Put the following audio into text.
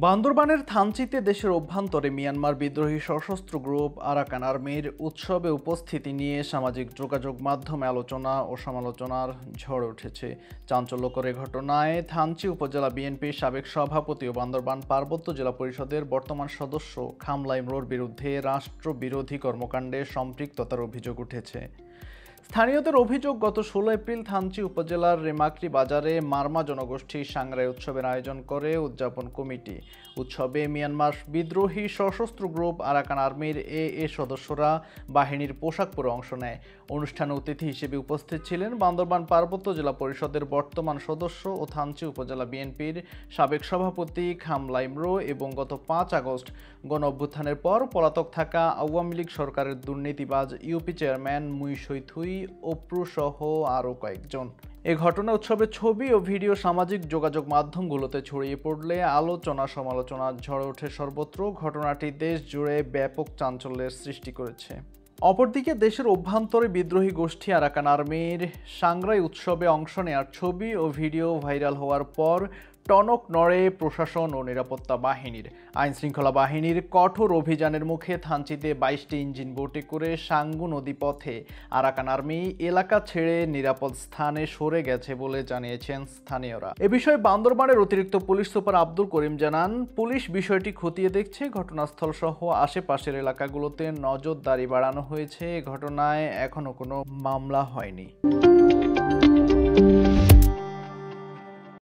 বান্দরবানের থানচিতে দেশের অভ্যন্তরে মিয়ানমার বিদ্রোহী সশস্ত্র গ্রুপ আরাকান আর্মির উৎসবে উপস্থিতি নিয়ে সামাজিক যোগাযোগ মাধ্যমে আলোচনা ও সমালোচনার ঝড় উঠেছে। চাঞ্চল্যকর এ ঘটনায় থানচি উপজেলা বিএনপির সাবেক সভাপতি ও বান্দরবান পার্বত্য জেলা পরিষদের বর্তমান সদস্য খামলা ইমরোর বিরুদ্ধে রাষ্ট্রবিরোধী কর্মকাণ্ডে সম্পৃক্ততার অভিযোগ উঠেছে। স্থানীয়দের অভিযোগ, গত 16 এপ্রিল থানচি উপজেলার রেমাকরি বাজারে মারমা জনগোষ্ঠী সাংরাই উৎসবের আয়োজন করে উদযাপন কমিটি। উৎসবে মিয়ানমার বিদ্রোহী সশস্ত্র গ্রুপ আরাকান আর্মির এ সদস্যরা বাহিনীর পোশাক পরে অংশ নেয়। অনুষ্ঠানে অতিথি হিসেবে উপস্থিত ছিলেন বান্দরবান পার্বত্য জেলা পরিষদের বর্তমান সদস্য ও থানচি উপজেলা বিএনপির সাবেক সভাপতি খামলা ইমরো এবং গত 5 আগস্ট গণ অভ্যুত্থানের পর পলাতক থাকা আওয়ামী লীগ সরকারের দুর্নীতিবাজ ইউপি চেয়ারম্যান মুইসই থুই অপ্রু সহ আরও কয়েকজন। এ ঘটনা উৎসবের ছবি ও ভিডিও সামাজিক যোগাযোগ মাধ্যমগুলোতে ছড়িয়ে পড়লে আলোচনা সমালোচনার ঝড় ওঠে সর্বত্র। ঘটনাটি দেশ জুড়ে ব্যাপক চাঞ্চল্যের সৃষ্টি করেছে। অপরদিকে দেশের অভ্যন্তরে বিদ্রোহী গোষ্ঠী আরাকান আর্মির সাংরাই উৎসবে অংশ নেওয়ার ছবি ও ভিডিও ভাইরাল হওয়ার পর টনক নড়ে প্রশাসন ও নিরাপত্তা বাহিনীর। আইনশৃঙ্খলা বাহিনীর কঠোর অভিযানের মুখে থানচিতে 22টি ইঞ্জিন বোটে করে সাঙ্গু নদী পথে আরাকান আর্মি এলাকা ছেড়ে নিরাপদ স্থানে সরে গেছে বলে জানিয়েছেন স্থানীয়রা। এ বিষয়ে বান্দরবানের অতিরিক্ত পুলিশ সুপার আব্দুল করিম জানান, পুলিশ বিষয়টি খতিয়ে দেখছে। ঘটনাস্থল সহ আশেপাশের এলাকাগুলোতে নজরদারি বাড়ানো হয়েছে। ঘটনায় এখনো কোনো মামলা হয়নি।